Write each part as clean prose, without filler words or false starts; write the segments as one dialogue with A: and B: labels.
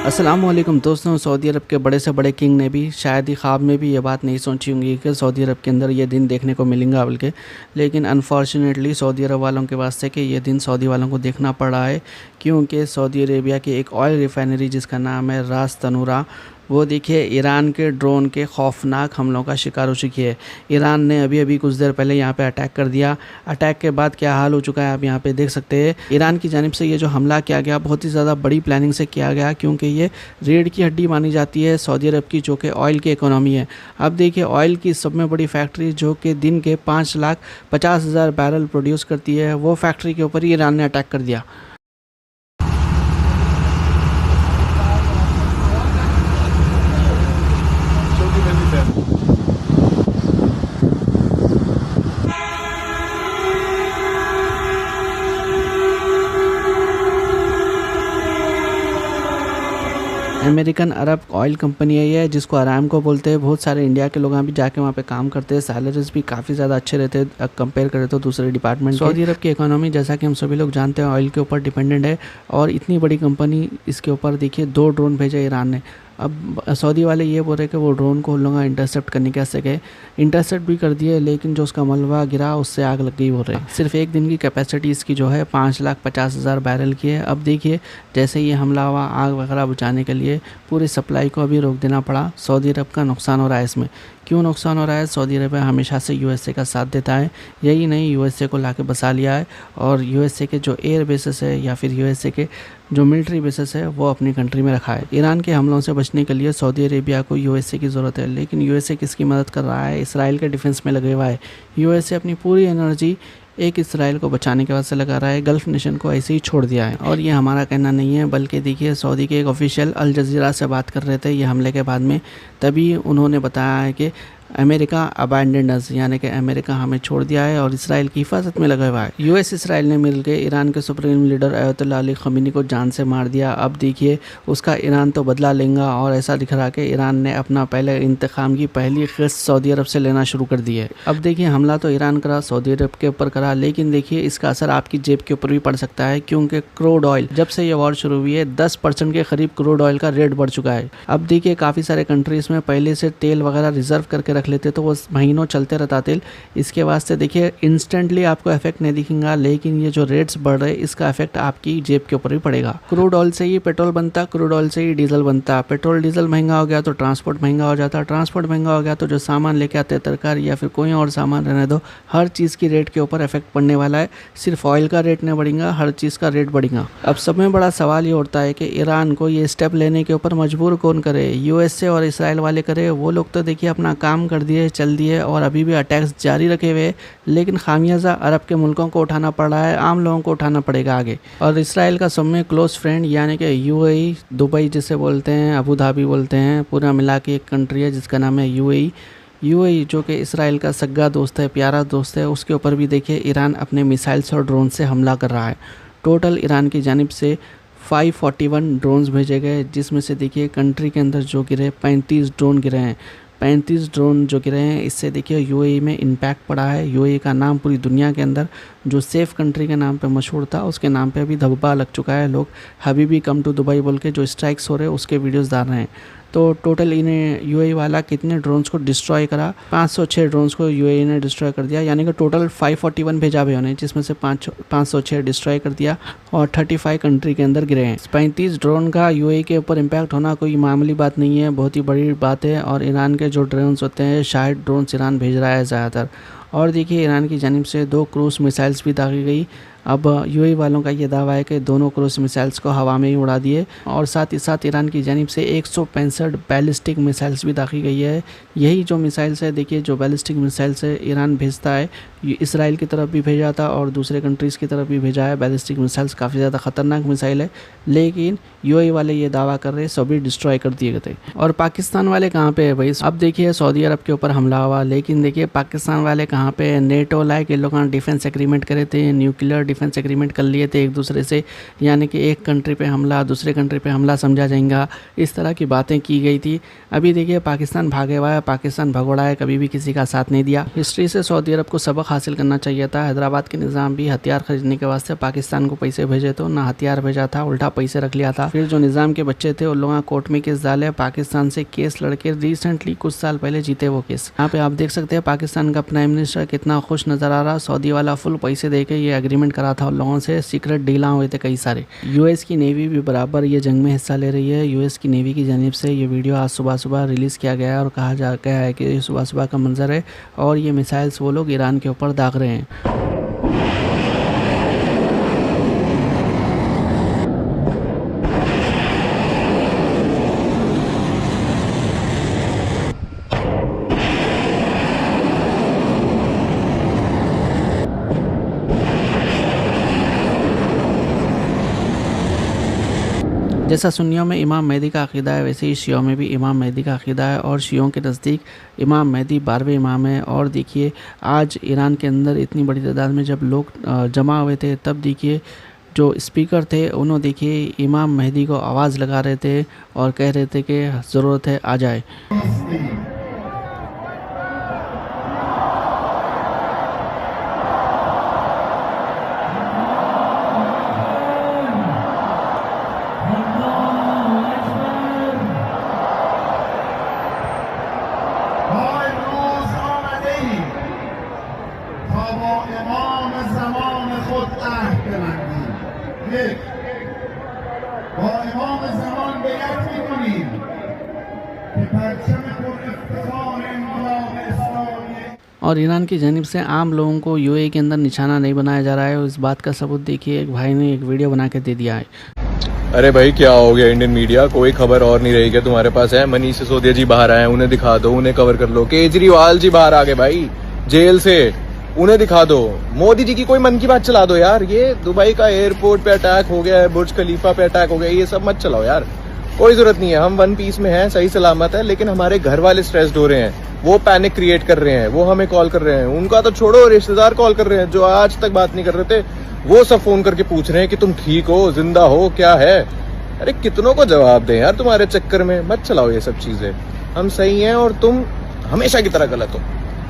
A: अस्सलामुअलैकुम दोस्तों। सऊदी अरब के बड़े से बड़े किंग ने भी शायद ही ख्वाब में भी ये बात नहीं सोची होंगी कि सऊदी अरब के अंदर ये दिन देखने को मिलेंगे बल्कि, लेकिन अनफॉर्चुनेटली सऊदी अरब वालों के वास्ते कि ये दिन सऊदी वालों को देखना पड़ा है, क्योंकि सऊदी अरेबिया की एक ऑयल रिफाइनरी जिसका नाम है रास तनूरा, वो देखिए ईरान के ड्रोन के खौफनाक हमलों का शिकार हो चुकी है। ईरान ने अभी अभी कुछ देर पहले यहाँ पे अटैक कर दिया। अटैक के बाद क्या हाल हो चुका है आप यहाँ पे देख सकते हैं। ईरान की जानिब से ये जो हमला किया गया बहुत ही ज़्यादा बड़ी प्लानिंग से किया गया, क्योंकि ये रीढ़ की हड्डी मानी जाती है सऊदी अरब की, जो कि ऑयल की इकोनॉमी है। अब देखिए ऑयल की सब में बड़ी फैक्ट्री जो कि दिन के 5,50,000 बैरल प्रोड्यूस करती है, वो फैक्ट्री के ऊपर ही ईरान ने अटैक कर दिया। अमेरिकन अरब ऑयल कंपनी है ये, जिसको अरामको बोलते हैं। बहुत सारे इंडिया के लोग भी जाके वहाँ पे काम करते हैं। सैलरीज भी काफ़ी ज़्यादा अच्छे रहते हैं कंपेयर करें तो दूसरे डिपार्टमेंट। सऊदी अरब की इकोनॉमी जैसा कि हम सभी लोग जानते हैं ऑयल के ऊपर डिपेंडेंट है, और इतनी बड़ी कंपनी इसके ऊपर देखिए 2 ड्रोन भेजे ईरान ने। अब सऊदी वाले ये बोल रहे कि वो ड्रोन को उन लोगों इंटरसेप्ट करने कैसे गए, इंटरसेप्ट भी कर दिए, लेकिन जो उसका मलबा गिरा उससे आग लग गई बोल रहे। सिर्फ एक दिन की कैपेसिटी इसकी जो है 5,50,000 बैरल की है। अब देखिए जैसे ये हमला हुआ, आग वगैरह बुझाने के लिए पूरी सप्लाई को अभी रोक देना पड़ा। सऊदी अरब का नुकसान हो रहा है इसमें। क्यों नुकसान हो रहा है? सऊदी अरब हमेशा से यूएसए का साथ देता है, यही नहीं यूएसए को लाके बसा लिया है, और यूएसए के जो एयर बेसिस है या फिर यूएसए के जो मिलिट्री बेसिस है वो अपनी कंट्री में रखा है। ईरान के हमलों से बचने के लिए सऊदी अरेबिया को यूएसए की ज़रूरत है, लेकिन यूएसए किसकी मदद कर रहा है? इसराइल के डिफेंस में लगे हुआ है। यूएसए अपनी पूरी एनर्जी एक इसराइल को बचाने के वास्ते लगा रहा है, गल्फ नेशन को ऐसे ही छोड़ दिया है। और ये हमारा कहना नहीं है, बल्कि देखिए सऊदी के एक ऑफिशियल अल जज़ीरा से बात कर रहे थे ये हमले के बाद में, तभी उन्होंने बताया है कि अमेरिका अबैंडन्ड अस, यानी कि अमेरिका हमें छोड़ दिया है और इसराइल की हिफाजत में लगा हुआ है। यूएस इसराइल ने मिलकर ईरान के सुप्रीम लीडर अयतुल्लाह अली ख़मीनी को जान से मार दिया। अब देखिए उसका ईरान तो बदला लेगा, और ऐसा दिख रहा कि ईरान ने अपना पहले इंतकाम की पहली किस्त सऊदी अरब से लेना शुरू कर दी है। अब देखिए हमला तो ईरान करा, सऊदी अरब के ऊपर करा, लेकिन देखिए इसका असर आपकी जेब के ऊपर भी पड़ सकता है, क्योंकि क्रूड ऑयल जब से ये वॉर शुरू हुई है 10% के करीब क्रूड ऑयल का रेट बढ़ चुका है। अब देखिए काफ़ी सारे कंट्रीज़ में पहले से तेल वगैरह रिजर्व करके रख लेते तो वो महीनों चलते रहता तेल। इसके वास्ते देखिए इंस्टेंटली आपको इफेक्ट नहीं दिखेगा, लेकिन ये जो रेट्स बढ़ रहे हैं इसका इफेक्ट आपकी जेब के ऊपर भी पड़ेगा। क्रूड ऑयल से ही पेट्रोल बनता, क्रूड ऑयल से ही डीजल बनता। पेट्रोल डीजल महंगा हो गया तो ट्रांसपोर्ट महंगा हो जाता, ट्रांसपोर्ट महंगा हो गया तो जो सामान लेके आते हैं, तरकारी या फिर कोई और सामान रहने दो, हर चीज़ की रेट के ऊपर इफेक्ट पड़ने वाला है। सिर्फ ऑयल का रेट नहीं बढ़ेगा, हर चीज़ का रेट बढ़ेगा। अब सब में बड़ा सवाल ये उठता है कि ईरान को ये स्टेप लेने के ऊपर मजबूर कौन करे? यूएसए और इसराइल वाले करे? वो लोग तो देखिए अपना काम कर दिए, चल दिए, और अभी भी अटैक्स जारी रखे हुए, लेकिन खामियाजा अरब के मुल्कों को उठाना पड़ रहा है, आम लोगों को उठाना पड़ेगा आगे। और इसराइल का सब में क्लोज फ्रेंड यानी कि यूएई, दुबई जिसे बोलते हैं, अबू धाबी बोलते हैं, पूरा मिला के एक कंट्री है जिसका नाम है यूएई। यूएई जो कि इसराइल का सग्गा दोस्त है, प्यारा दोस्त है, उसके ऊपर भी देखिए ईरान अपने मिसाइल्स और ड्रोन से हमला कर रहा है। टोटल ईरान की जानिब से 541 ड्रोन्स भेजे गए, जिसमें से देखिए कंट्री के अंदर जो गिरे 35 ड्रोन गिरे हैं। 35 ड्रोन जो गिरे हैं, इससे देखिए यूएई में इम्पैक्ट पड़ा है। यूएई का नाम पूरी दुनिया के अंदर जो सेफ़ कंट्री के नाम पे मशहूर था, उसके नाम पे अभी धब्बा लग चुका है। लोग हबीबी कम टू दुबई बोल के जो स्ट्राइक्स हो रहे हैं उसके वीडियोस डाल रहे हैं। तो टोटल इन्हें यूएई वाला कितने ड्रोन्स को डिस्ट्रॉय करा? 506 ड्रोन्स को यूएई ने डिस्ट्रॉय कर दिया, यानी कि टोटल 541 भेजा हुए उन्हें, जिसमें से 506 डिस्ट्रॉय कर दिया और 35 कंट्री के अंदर गिरे हैं। 35 ड्रोन का यूएई के ऊपर इम्पैक्ट होना कोई मामूली बात नहीं है, बहुत ही बड़ी बात है। और ईरान के जो ड्रोन्स होते हैं, शायद ड्रोन्स ईरान भेज रहा है ज़्यादातर। और देखिए ईरान की जानिब से 2 क्रूज मिसाइल्स भी दागी गई। अब यूएई वालों का ये दावा है कि दोनों क्रूज मिसाइल्स को हवा में ही उड़ा दिए, और साथ ही साथ ईरान की जानिब से 165 बैलिस्टिक मिसाइल्स भी दागी गई है। यही जो मिसाइल्स है देखिए, जो बैलिस्टिक मिसाइल्स है ईरान भेजता है, ये इसराइल की तरफ भी भेजा था और दूसरे कंट्रीज़ की तरफ भी भेजा है। बैलिस्टिक मिसाइल्स काफ़ी ज़्यादा ख़तरनाक मिसाइल है, लेकिन यूएई वाले ये दावा कर रहे हैं सभी डिस्ट्रॉय कर दिए गए थे। और पाकिस्तान वाले कहाँ पे है भाई? अब देखिए सऊदी अरब के ऊपर हमला हुआ, लेकिन देखिए पाकिस्तान वाले कहाँ पे है? नेटो लाइक ये लोग डिफेंस एग्रीमेंट करे थे, न्यूक्लियर डिफेंस एग्रीमेंट कर लिए थे एक दूसरे से, यानी कि एक कंट्री पे हमला दूसरे कंट्री पे हमला समझा जाएगा, इस तरह की बातें की गई थी। अभी देखिए पाकिस्तान भागे हुआ है, पाकिस्तान भगोड़ा है, कभी भी किसी का साथ नहीं दिया। हिस्ट्री से सऊदी अरब को सबक हासिल करना चाहिए था। हैदराबाद के निज़ाम भी हथियार खरीदने के वास्ते पाकिस्तान को पैसे भेजे तो ना हथियार भेजा था, उल्टा पैसे रख लिया था। फिर जो निज़ाम के बच्चे थे उन लोगों कोर्ट में केस डाले, पाकिस्तान से केस लड़के रिसेंटली कुछ साल पहले जीते वो केस। यहाँ पे आप देख सकते हैं पाकिस्तान का प्राइम मिनिस्टर कितना खुश नजर आ रहा। सऊदी वाला फुल पैसे देके ये एग्रीमेंट करा था उन लोगों से, सीक्रेट डील हुए थे कई सारे। यूएस की नेवी भी बराबर ये जंग में हिस्सा ले रही है। यूएस की नेवी की जानिब से ये वीडियो आज सुबह सुबह रिलीज़ किया गया है और कहा जा गया है कि ये सुबह सुबह का मंजर है और ये मिसाइल्स वो लोग ईरान के ऊपर दाग रहे हैं। जैसा सुन्नियों में इमाम मेहदी का अक़ीदा है, वैसे ही शियों में भी इमाम मेहदी का अक़ीदा है और शियों के नज़दीक इमाम मेहदी 12वें इमाम है। और देखिए आज ईरान के अंदर इतनी बड़ी तादाद में जब लोग जमा हुए थे, तब देखिए जो स्पीकर थे उन्होंने देखिए इमाम मेहदी को आवाज़ लगा रहे थे और कह रहे थे कि ज़रूरत है आ जाए। और ईरान की जानिब से आम लोगों को यूएई के अंदर निशाना नहीं बनाया जा रहा है। इस बात का सबूत देखिए एक भाई ने एक वीडियो बना के दे दिया है।
B: अरे भाई क्या हो गया इंडियन मीडिया, कोई खबर और नहीं रही क्या तुम्हारे पास? है मनीष सिसोदिया जी बाहर आए, उन्हें दिखा दो, उन्हें कवर कर लो। केजरीवाल जी बाहर आ गए भाई जेल से, उन्हें दिखा दो। मोदी जी की कोई मन की बात चला दो यार। ये दुबई का एयरपोर्ट पे अटैक हो गया है, बुर्ज खलीफा पे अटैक हो गया, ये सब मत चलाओ यार, कोई जरूरत नहीं है। हम वन पीस में हैं, सही सलामत है, लेकिन हमारे घर वाले स्ट्रेस्ड हो रहे हैं, वो पैनिक क्रिएट कर रहे हैं, वो हमें कॉल कर रहे हैं। उनका तो छोड़ो, रिश्तेदार कॉल कर रहे हैं जो आज तक बात नहीं कर रहे थे, वो सब फोन करके पूछ रहे हैं कि तुम ठीक हो, जिंदा हो, क्या है। अरे कितनों को जवाब दें यार, तुम्हारे चक्कर में मत चलाओ ये सब चीजें। हम सही हैं और तुम हमेशा की तरह गलत हो,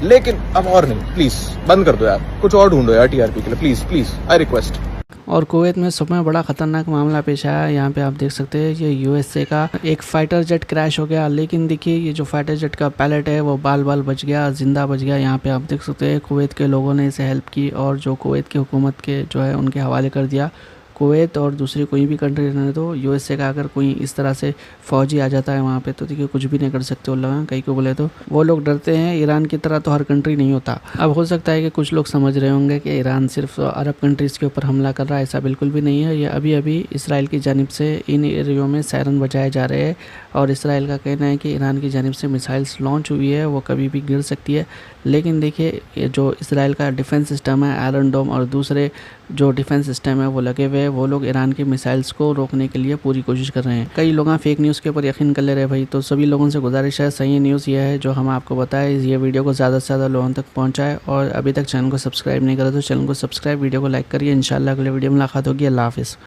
B: लेकिन अब और नहीं, प्लीज बंद कर दो यार, कुछ और ढूंढो यार टीआरपी के लिए, प्लीज प्लीज आई रिक्वेस्ट।
A: और कुवैत में सब में बड़ा ख़तरनाक मामला पेश आया। यहाँ पे आप देख सकते हैं ये यूएसए का एक फाइटर जेट क्रैश हो गया, लेकिन देखिए ये जो फाइटर जेट का पायलट है वो बाल बाल बच गया, जिंदा बच गया। यहाँ पे आप देख सकते हैं कुवैत के लोगों ने इसे हेल्प की और जो कुवैत की हुकूमत के जो है उनके हवाले कर दिया। कुवैत और दूसरी कोई भी कंट्री रहने दो, यूएसए का अगर कोई इस तरह से फौजी आ जाता है वहाँ पे तो देखिए कुछ भी नहीं कर सकते वो लोग। कहीं को बोले तो वो लोग डरते हैं, ईरान की तरह तो हर कंट्री नहीं होता। अब हो सकता है कि कुछ लोग समझ रहे होंगे कि ईरान सिर्फ अरब कंट्रीज़ के ऊपर हमला कर रहा है, ऐसा बिल्कुल भी नहीं है। ये अभी अभी इसराइल की जानिब से इन एरियो में सायरन बजाए जा रहे हैं और इसराइल का कहना है कि ईरान की जानिब से मिसाइल्स लॉन्च हुई है, वो कभी भी गिर सकती है। लेकिन देखिए ये जो इसराइल का डिफेंस सिस्टम है आयरन डोम और दूसरे जो डिफेंस सिस्टम है वो लगे हुए हैं, वो लोग ईरान की मिसाइल्स को रोकने के लिए पूरी कोशिश कर रहे हैं। कई लोग फेक न्यूज़ के ऊपर यकीन कर ले रहे हैं भाई, तो सभी लोगों से गुजारिश है सही न्यूज़ ये है जो हम आपको बताएं, ये वीडियो को ज़्यादा से ज़्यादा लोगों तक पहुँचाएं। और अभी तक चैनल को सब्सक्राइब नहीं करा तो चैनल को सब्सक्राइब, वीडियो को लाइक करिए। इंशाल्लाह अगले वीडियो में मुलाकात होगी। अल्लाह हाफिज़।